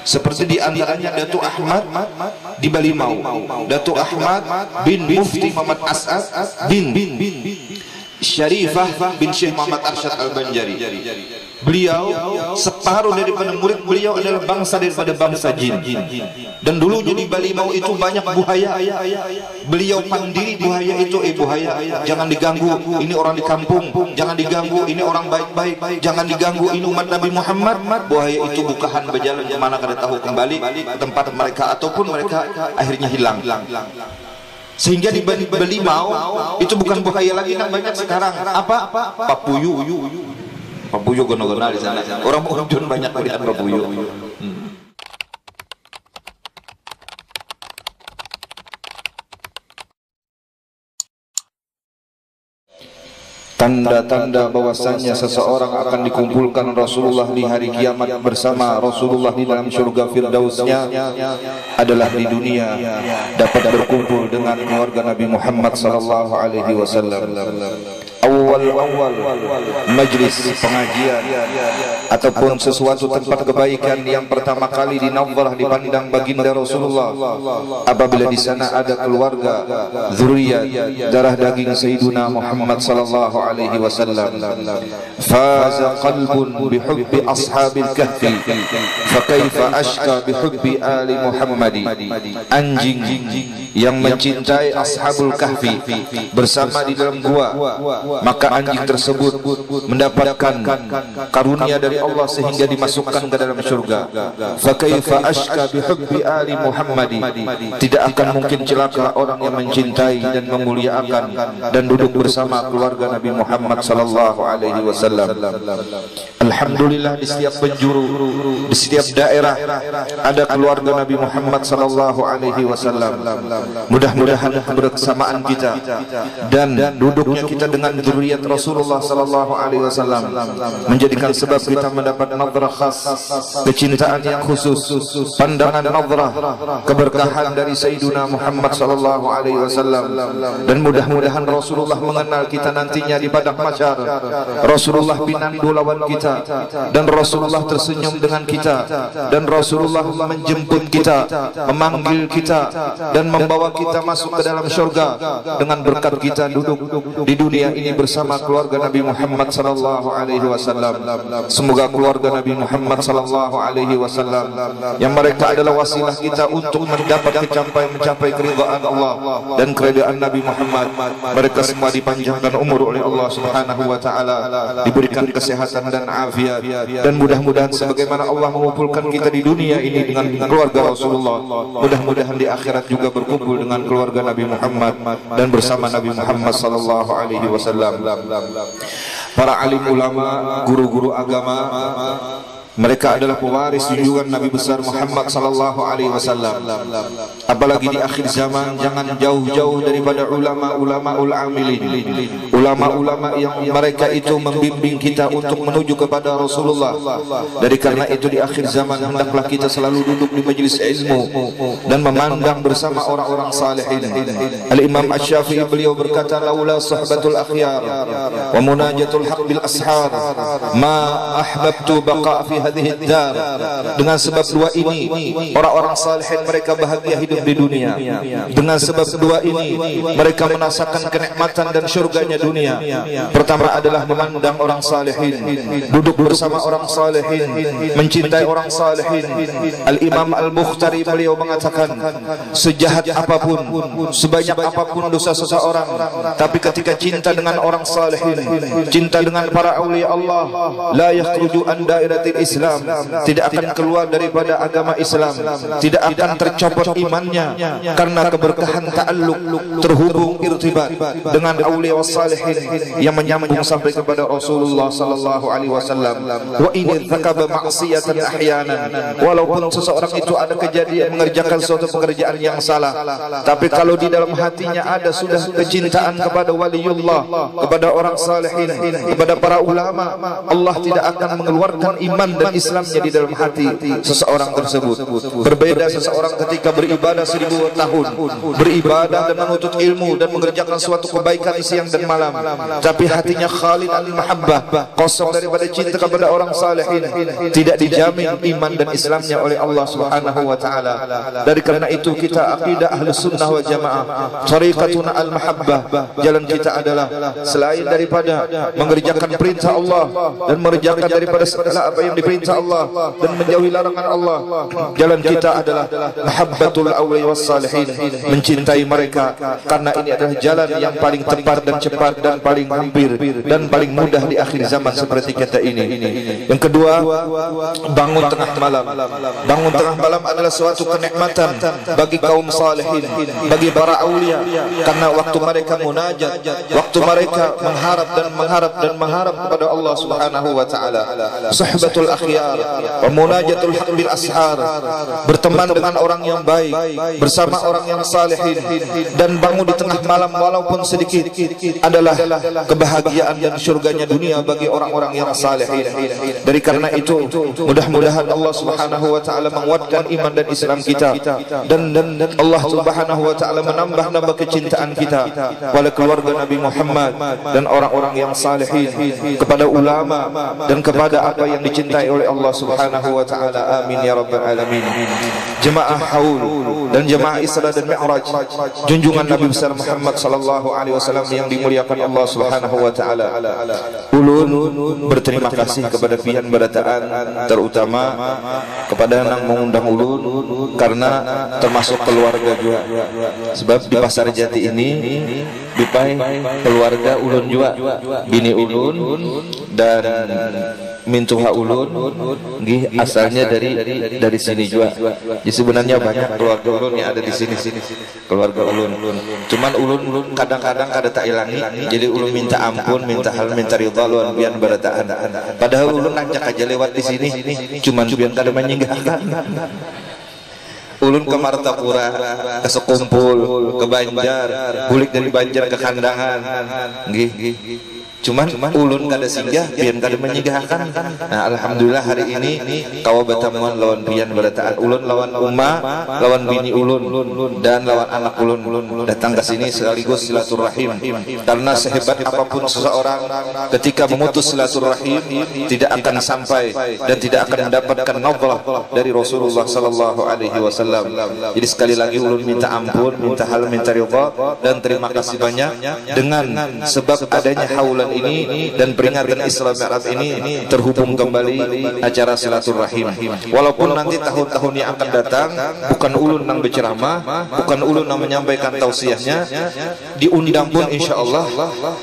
Seperti di antaranya Datuk Ahmad di Balimau, Datuk Ahmad bin Mufti Muhammad As'ad bin Syarifah bin Syekh Muhammad Arsyad Al-Banjari. Beliau separuh daripada murid beliau adalah bangsa daripada bangsa jin. Dan dulunya di Balimau itu banyak buaya. Beliau pandiri buaya itu, buaya, jangan diganggu, ini orang di kampung, jangan diganggu, ini orang baik-baik, jangan diganggu, ini umat Nabi Muhammad. Buaya itu bukahan berjalan kemana kada tahu, kembali ke tempat mereka ataupun mereka akhirnya hilang. Sehingga di Balimau itu bukan buaya lagi yang banyak sekarang. Apa? Papuyu. Papuyu gona-gona di sana. Orang Urjun banyak melihat papuyu. Tanda-tanda bahwasanya seseorang akan dikumpulkan Rasulullah di hari kiamat bersama Rasulullah di dalam surga Firdausnya adalah di dunia dapat berkumpul dengan keluarga Nabi Muhammad sallallahu alaihi wasallam. Awal majlis pengajian ataupun sesuatu tempat kebaikan yang pertama kali dinawwarah dipandang baginda Rasulullah apabila di sana ada keluarga, zuriat, darah daging Sayyiduna Muhammad sallallahu alaihi wasallam. Faza qalbun bihubbi ashabil kahfi fa kaifa ashqa bihubbi ali Muhammadi. Anjing yang mencintai ashabul kahfi bersama di dalam gua, maka anjing tersebut mendapatkan karunia dari Allah sehingga dimasukkan ke dalam surga. Fa kaifa ashqa bihubbi ali Muhammadi. Tidak akan mungkin celaka orang yang mencintai dan memuliakan dan duduk bersama keluarga Nabi Muhammad sallallahu alaihi wasallam. Alhamdulillah di setiap penjuru, di setiap daerah ada keluarga Nabi Muhammad sallallahu alaihi wasallam. Mudah-mudahan kebersamaan kita dan duduknya kita dengan zuriat Rasulullah sallallahu alaihi wasallam menjadikan sebab kita mendapat nadrah khas, kecintaan yang khusus, pandangan nadrah keberkahan dari Sayyiduna Muhammad sallallahu alaihi wasallam. Dan mudah-mudahan Rasulullah mengenal kita nantinya di padang mahsyar. Rasulullah pinandu lawan kita dan Rasulullah tersenyum dengan kita dan Rasulullah menjemput kita, memanggil kita dan membawa kita masuk ke dalam surga dengan berkat kita duduk di dunia ini bersama keluarga Nabi Muhammad sallallahu alaihi wasallam. Semoga keluarga Nabi Muhammad sallallahu alaihi wasallam yang mereka adalah wasilah kita untuk mencapai keridhaan Allah dan keridhaan Nabi Muhammad, mereka semua dipanjangkan umur oleh Allah Subhanahu wa taala, diberikan kesehatan dan afiat, dan mudah-mudahan sebagaimana Allah mengumpulkan kita di dunia ini dengan keluarga Rasulullah, mudah-mudahan di akhirat juga berkumpul dengan keluarga Nabi Muhammad dan bersama Nabi Muhammad sallallahu alaihi wasallam. Para alim ulama, guru-guru agama, mereka adalah pewaris junjungan Nabi besar Muhammad sallallahu alaihi wasallam. Apalagi di akhir zaman, jangan jauh-jauh daripada ulama-ulama ul-amilin, ulama-ulama yang mereka itu membimbing kita untuk menuju kepada Rasulullah. Dari karena itu di akhir zaman hendaklah kita selalu duduk di majlis ilmu dan memandang bersama orang-orang salihin. Al-Imam Asy-Syafi'i beliau berkata, laula suhbatul akhyar wa munajatul haq bil ashar ma ahbabtu baqa fi hadhihi ad-dar. Dengan sebab dua ini orang-orang salihin mereka bahagia hidup di dunia. Dengan sebab dua ini mereka merasakan kenikmatan dan syurganya dunia. Pertama adalah memandang orang salihin, duduk bersama orang salihin, mencintai orang salihin. Al-Imam Al-Bukhtari beliau mengatakan, sejahat apapun, sebanyak apapun dosa seseorang, tapi ketika cinta dengan orang salihin, cinta dengan para aulia Allah, la yakhruju an dairatil Islam, tidak akan keluar daripada agama Islam, tidak akan tercopot imannya karena keberkahan ta'alluq, terhubung irtibat dengan aulia wassalihin yang menyambung sampai kepada Rasulullah sallallahu alaihi wasallam. Wa in dzakaba ma'siyatan ahyanan, walaupun seseorang itu ada kejadian mengerjakan suatu pekerjaan yang salah, tapi kalau di dalam hatinya ada sudah kecintaan kepada waliullah, kepada orang salihin, kepada para ulama, Allah tidak akan mengeluarkan iman dari dan Islamnya di dalam hati seseorang tersebut. Berbeda seseorang ketika beribadah 1000 tahun, beribadah dan menuntut ilmu dan mengerjakan suatu kebaikan siang dan malam, tapi hatinya khalid al-mahabbah, kosong daripada cinta kepada orang salihin, tidak dijamin iman dan Islamnya oleh Allah Subhanahu wa taala. Dari karena itu kita akidah Ahlus Sunnah wal Jamaah, tariqatuna al-mahabbah, jalan kita adalah selain daripada mengerjakan perintah Allah dan mengerjakan daripada segala apa yang diperintah Allah dan menjauhi larangan Allah, jalan kita adalah mahabbatul awliya was salihin, mencintai mereka karena ini adalah jalan yang paling tepat dan cepat dan paling hampir dan paling mudah di akhir zaman seperti kita ini. Yang kedua, bangun tengah malam. Bangun tengah malam adalah suatu kenikmatan bagi kaum salihin, bagi para aulia, karena waktu mereka munajat, waktu mereka mengharap kepada Allah Subhanahu wa taala, suhbatul akhyar wa munajatul haq bil ashar, berteman dengan orang yang baik, bersama orang yang salihin, dan bangun di tengah malam walaupun sedikit adalah kebahagiaan dan surganya dunia bagi orang-orang yang salihin. Dari karena itu mudah-mudahan Allah Subhanahu wa taala menguatkan iman dan Islam kita, dan Allah Subhanahu wa taala menambah kecintaan kita kepada keluarga Nabi Muhammad dan orang-orang yang salihin, kepada ulama dan kepada apa yang dicintai oleh Allah Subhanahu wa taala. Amin ya rabbal alamin. Jemaah haul dan jemaah Isra dan Mi'raj, junjungan Nabi besar Muhammad sallallahu alaihi wasallam yang dimuliakan Allah Subhanahu wa taala. Ulun berterima kasih kepada pihak berataan, terutama kepada yang mengundang ulun karena termasuk keluarga juga. Sebab di Pasar Jati ini Bipai keluarga ulun juga, bini ulun dan mintuha ulun nggih asalnya dari sini juga. Jadi sebenarnya banyak keluarga ulun yang ada di sini, keluarga ulun. Cuman ulun kadang-kadang kada tak ilangi, jadi ulun minta ampun, minta hal, minta ridha luan bian berataan. Padahal ulun ajak aja lewat di sini, cuman bian kada menyinggahkan. Ulun ke Martapura, ke Sekumpul, ke Banjar, bulik dari Banjar ke Kandangan, nggih. Cuman ulun kada singgah, pian kada menyinggahkan. Nah, alhamdulillah hari ini kawa batamuan lawan pian berataan ulun, lawan umma, lawan bini ulun dan lawan anak ulun datang ke sini sekaligus silaturahim. Karena sehebat apapun seseorang ketika memutus silaturahim tidak akan sampai dan tidak akan mendapatkan nadhrah dari Rasulullah sallallahu alaihi wasallam. Jadi sekali lagi ulun minta ampun, minta hal, minta ridha dan terima kasih banyak dengan sebab adanya haulan ini dan peringatan Isra Mi'raj ini terhubung kembali acara silaturahim. Walaupun nanti tahun-tahun yang akan datang bukan ulun yang berceramah, bukan ulun yang menyampaikan tausiahnya, diundang pun insyaallah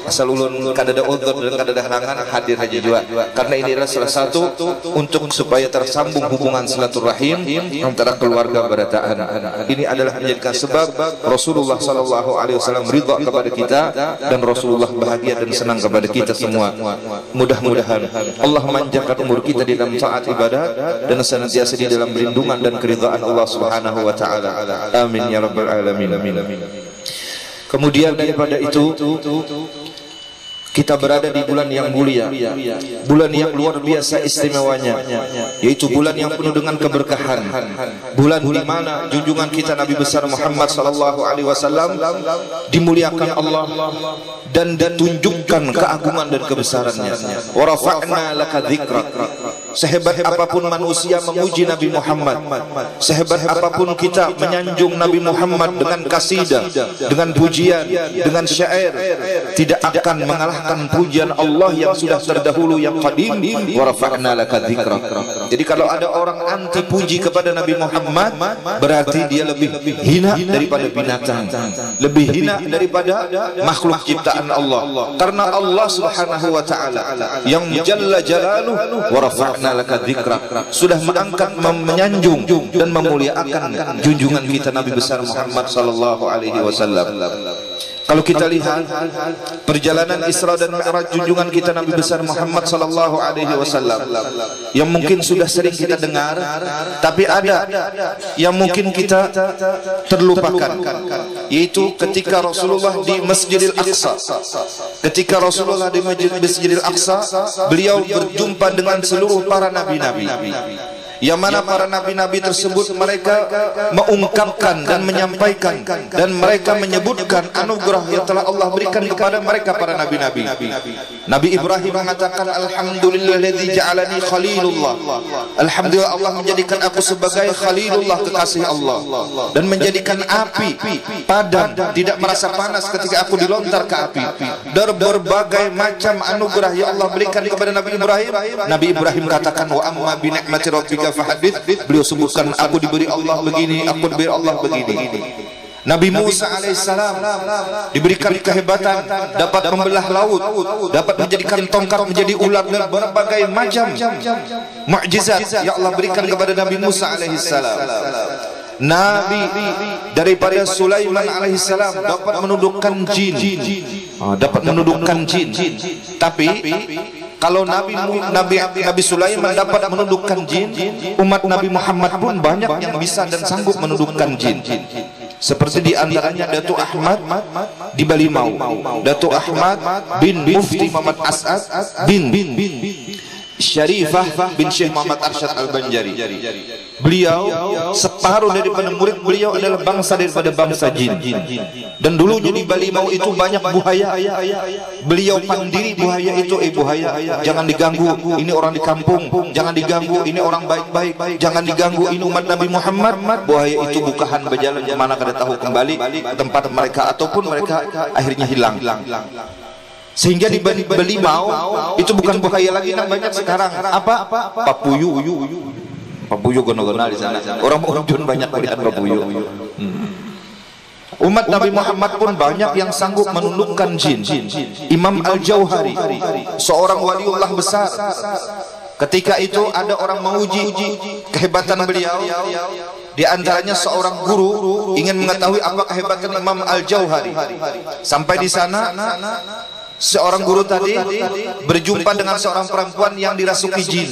asal ulun kada ada udzur dan kada ada halangan hadir aja juga. Karena ini adalah salah satu untuk supaya tersambung hubungan silaturahim antara keluarga berataan. Ini adalah menjadikan sebab Rasulullah sallallahu alaihi wasallam ridha kepada kita dan Rasulullah bahagia dan senang kepada kita semua. Mudah-mudahan Allah memanjangkan umur kita di dalam taat ibadah dan senantiasa di dalam perlindungan dan keridhaan Allah Subhanahu wa taala. Amin ya rabbal alamin. Kemudian daripada itu kita berada di bulan yang mulia, bulan yang luar biasa istimewanya, yaitu bulan yang penuh dengan keberkahan, bulan di mana junjungan kita Nabi besar Muhammad sallallahu alaihi wasallam dimuliakan Allah dan ditunjukkan keagungan dan kebesarannya. Wa rafa'na laka dzikrak. Sehebat apapun manusia memuji Nabi Muhammad, sehebat apapun kita menyanjung Nabi Muhammad dengan kasidah, dengan pujian, dengan syair, tidak akan mengalahkan pujian Allah yang sudah terdahulu, yang qadim. Wa rafa'na laka dzikrak. Jadi kalau ada orang anti puji kepada Nabi Muhammad, berarti dia lebih hina daripada binatang, lebih hina daripada makhluk ciptaan Allah. Karena Allah Subhanahu wa taala yang jalla jalaluhu wa rafa'na laka dzikrak sudah mengangkat, menyanjung dan memuliakan junjungan kita Nabi besar Muhammad sallallahu alaihi wasallam. Kalau kita lihat perjalanan Isra dan Mi'raj junjungan kita Nabi besar Muhammad sallallahu alaihi wasallam yang mungkin sudah sering kita dengar, tapi ada yang mungkin kita terlupakan, yaitu ketika Rasulullah di Masjidil Aqsa. Ketika Rasulullah di Masjidil Aqsa, beliau berjumpa dengan seluruh para nabi-nabi, yang mana para nabi-nabi tersebut mereka mengungkapkan dan menyampaikan dan mereka menyebutkan anugerah yang telah Allah berikan kepada mereka para nabi-nabi. Nabi Ibrahim mengatakan, alhamdulillahilladzi ja'alani khalilullah. Alhamdulillah Allah menjadikan aku sebagai khalilullah, kekasih Allah, dan menjadikan api padam, tidak merasa panas ketika aku dilontar ke api. Dari berbagai macam anugerah yang Allah berikan kepada Nabi Ibrahim, Nabi Ibrahim katakan, wa amma bi ni'mati rabbika fahadits. Beliau sebutkan, aku diberi Allah begini, aku diberi Allah begini. Nabi Musa alaihissalam diberikan kehebatan, dapat membelah laut, dapat menjadikan tongkat menjadi ular, dan berbagai macam mukjizat yang Allah berikan kepada Nabi Musa alaihissalam. Nabi daripada Sulaiman alaihissalam dapat menundukkan jin, dapat menundukkan jin. Tapi kalau Nabi Sulaiman dapat menundukkan jin, umat Nabi Muhammad pun banyak yang bisa dan sanggup menundukkan jin. Seperti di antaranya Datuk Ahmad di Balimau, Datuk Ahmad bin Mufti Muhammad As'ad bin Syarifah bin Syekh Muhammad Arsyad Al-Banjari. Beliau separuh daripada murid beliau adalah bangsa daripada bangsa jin. Dan dulunya di Balimau itu banyak buaya. Beliau pandiri buaya itu, buaya, jangan diganggu, ini orang di kampung, jangan diganggu, ini orang baik-baik, jangan diganggu, ini umat Nabi Muhammad. Buaya itu bukahan berjalan kemana kada tahu, kembali ke tempat mereka ataupun mereka akhirnya hilang. Sehingga di Balimau itu bukan buaya lagi namanya sekarang, apa? Papuyu. Papuyu gona-gona di sana. Orang-orang Jun banyak melihat papuyu. Umat Nabi Muhammad pun banyak yang sanggup menundukkan jin. Imam Al-Jauhari, seorang waliullah besar. Ketika itu ada orang menguji kehebatan beliau. Di antaranya seorang guru ingin mengetahui apa kehebatan Imam Al-Jauhari. Sampai di sana seorang guru tadi berjumpa dengan seorang perempuan yang dirasuki jin.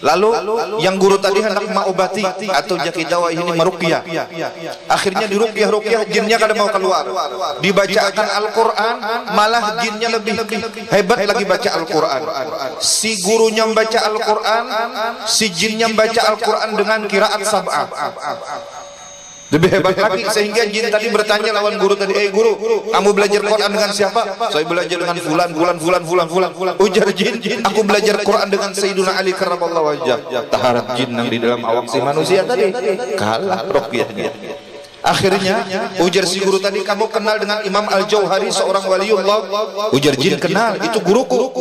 Lalu yang guru tadi hendak mengobati atau kita ini meruqyah. Akhirnya diruqyah, jinnya kada mau keluar. Dibacakan Al-Qur'an, malah jinnya lebih hebat lagi baca Al-Qur'an. Si gurunya membaca Al-Qur'an, si jinnya membaca Al-Qur'an dengan qiraat sab'ah. Lebih hebat lagi, sehingga jin tadi bertanya lawan guru tadi, guru, kamu belajar Quran dengan siapa? Saya belajar dengan fulan. Ujar jin, aku belajar Quran dengan Sayyiduna Ali karramallahu wajhah. Taharat jin yang di dalam awak si manusia tadi kalah ruqyahnya. Akhirnya ujar si guru tadi, kamu kenal dengan Imam Al-Jauhari seorang waliullah? Ujar jin, kenal, itu guruku.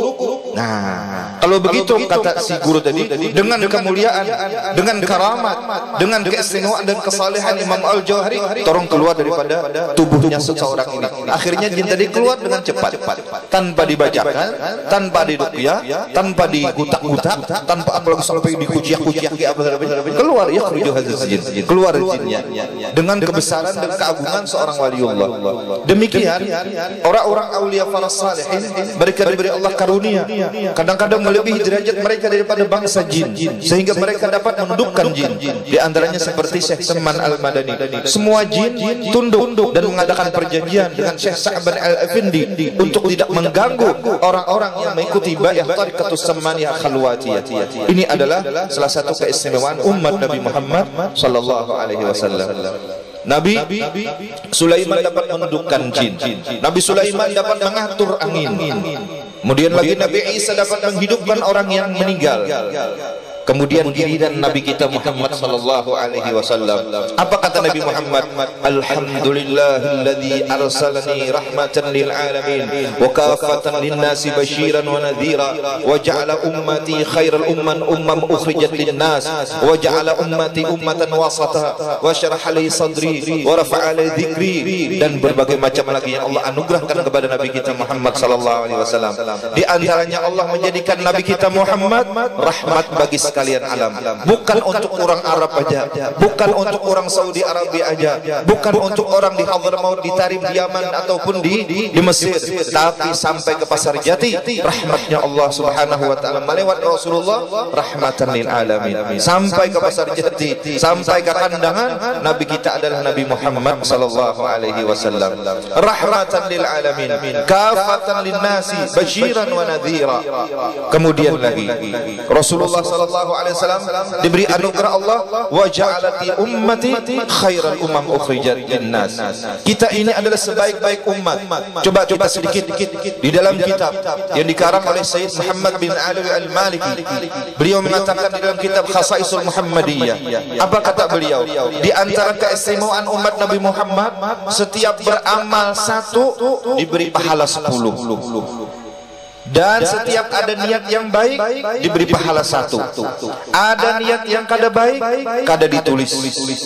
Nah, kalau begitu kata si guru tadi, dengan kemuliaan, dengan karamat, dengan keistimewaan dan kesalehan Imam Al-Jauhari, tolong keluar daripada tubuhnya seseorang ini. Akhirnya jin tadi keluar dengan cepat, tanpa dibacakan, tanpa diruqyah, tanpa digutak-gutak, tanpa apalagi sampai dikuciak-kuciak, keluar ya jin, keluar jinnya dengan kebesaran dan keagungan seorang waliullah. Demikian orang-orang aulia para salihin, mereka diberi Allah karunia kadang-kadang melebihi derajat mereka daripada bangsa jin, sehingga mereka dapat menundukkan jin. Di antaranya seperti Syekh Salman Al-Madani. Semua jin tunduk dan mengadakan perjanjian dengan Syekh Sa'ban Al-Afindi untuk tidak mengganggu orang-orang yang mengikuti bai'ah Tariqatus Samaniyah Khalwatiyah. Ini adalah salah satu keistimewaan umat Nabi Muhammad sallallahu alaihi wasallam. Nabi Sulaiman dapat menundukkan jin. Nabi Sulaiman dapat mengatur angin. Kemudian lagi Nabi Isa dapat menghidupkan orang yang meninggal. Kemudian giliran Nabi kita Muhammad sallallahu alaihi wasallam. Apa kata Nabi Muhammad? Alhamdulillahilladzi arsalani rahmatan lil alamin wa kafatan lin nasi basyiran wa nadhira wa ja'ala ummati khairal umman ukhrijat lin nas wa ja'ala ummati ummatan wasata wa syaraha li sadri wa rafa'a li dzikri, dan berbagai macam lagi yang Allah anugerahkan kepada Nabi kita Muhammad sallallahu alaihi wasallam. Di antaranya Allah menjadikan Nabi kita Muhammad rahmat bagi sekalian alam, bukan untuk orang Arab aja, bukan untuk orang Saudi Arabia aja, bukan untuk orang di Hadramaut, di Tarim, di Yaman ataupun di Mesir, tapi sampai ke Pasar Jati, rahmatnya Allah Subhanahu wa taala melewat Rasulullah rahmatan lil alamin. Sampai ke Pasar Jati, sampai ke Kandangan, nabi kita adalah Nabi Muhammad sallallahu alaihi wasallam, rahmatan lil alamin, kafatan lin nasi, basyiran wa nadhira. Kemudian lagi Rasulullah sallallahu alaihi wasallam diberi anugerah Allah, wa ja'alati ummati khairal umam ukhrijat linnas. Kita ini adalah sebaik-baik umat. Coba sedikit di dalam kitab yang dikarang oleh Sayyid Muhammad bin Ali al-Maliki, beliau mengatakan di dalam kitab Khasaisul Muhammadiyah, apa kata beliau? Di antara keistimewaan umat Nabi Muhammad, setiap beramal satu diberi pahala 10. Dan setiap ada niat yang baik diberi pahala 1. Ada niat yang kada baik kada ditulis.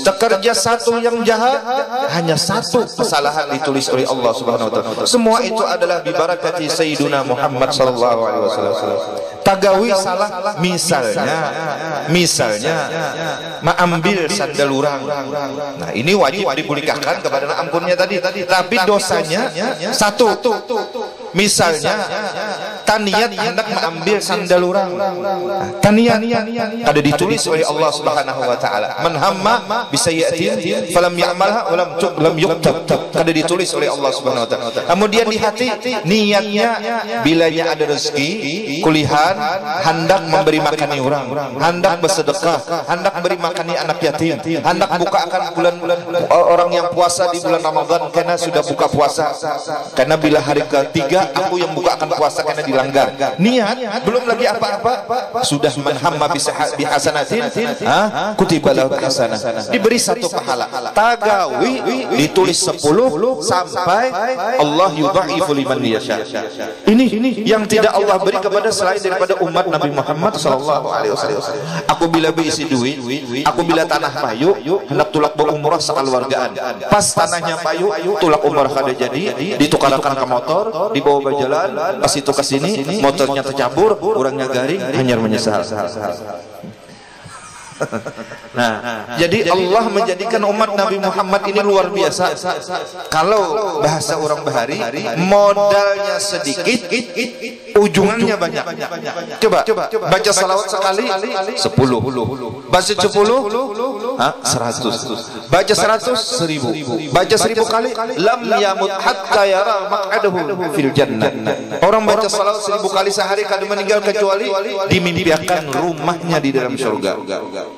Tekerja satu yang jahat, hanya 1 kesalahan ditulis oleh Allah Subhanahu wa taala. Semua itu adalah bibarakati Sayyiduna Muhammad sallallahu alaihi wasallam. Tagawi salah misalnya mengambil sandal orang. Nah, ini wajib dibulikahkan kepada ampunnya tadi. Tapi dosanya 1. Misalnya taniat hendak mengambil sandal orang. Taniat ada ditulis oleh Allah Subhanahu wa taala. Man hamma bisayyi'atin falam ya'malha lam yuktab. Ada ditulis oleh Allah Subhanahu wa taala. Kemudian di hati niatnya bilanya ada rezeki, kulihan, hendak memberi makan orang, hendak bersedekah, hendak beri makan anak yatim, hendak bukakan bulan-bulan orang yang puasa di bulan Ramadan karena sudah buka puasa. Karena bila hari ketiga aku yang bukakan puasa karena dilanggar. Niat belum lagi apa-apa sudah manhamma bihasanatin kutiba lahu hasanah, diberi 1 pahala. Tagawi ditulis 10 sampai Allah yudha'ifu liman yasha. Ini yang tidak Allah beri kepada selain daripada umat Nabi Muhammad sallallahu alaihi wasallam. Aku bila berisi duit, aku bila tanah payu hendak tulak berumrah sekeluargaan. Pas tanahnya payu, tulak umrah kada jadi, ditukarkan ke motor, dibawa berjalan, pas itu ke sini, motornya tercabur, orangnya garing, hanya menyesal. Nah, jadi Allah menjadikan umat Nabi Muhammad ini luar biasa. Kalau bahasa orang Bahari, modalnya sedikit, ujungnya banyak. Coba baca salawat sekali 10, baca 10 100, baca 100 1000, baca 1000 kali lam yamut hatta yara maq'adahu fil jannah. Orang baca salawat 1000 kali sehari kada meninggal kecuali dimimpikan rumahnya di dalam surga.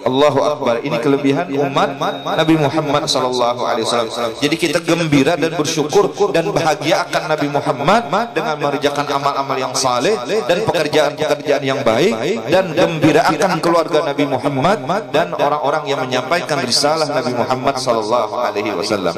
Allahu Akbar. Ini kelebihan umat Nabi Muhammad sallallahu alaihi wasallam. Jadi kita gembira dan bersyukur dan bahagia akan Nabi Muhammad dengan mengerjakan amal-amal yang saleh dan pekerjaan-pekerjaan yang baik, dan gembira akan keluarga Nabi Muhammad dan orang-orang yang menyampaikan risalah Nabi Muhammad sallallahu alaihi wasallam.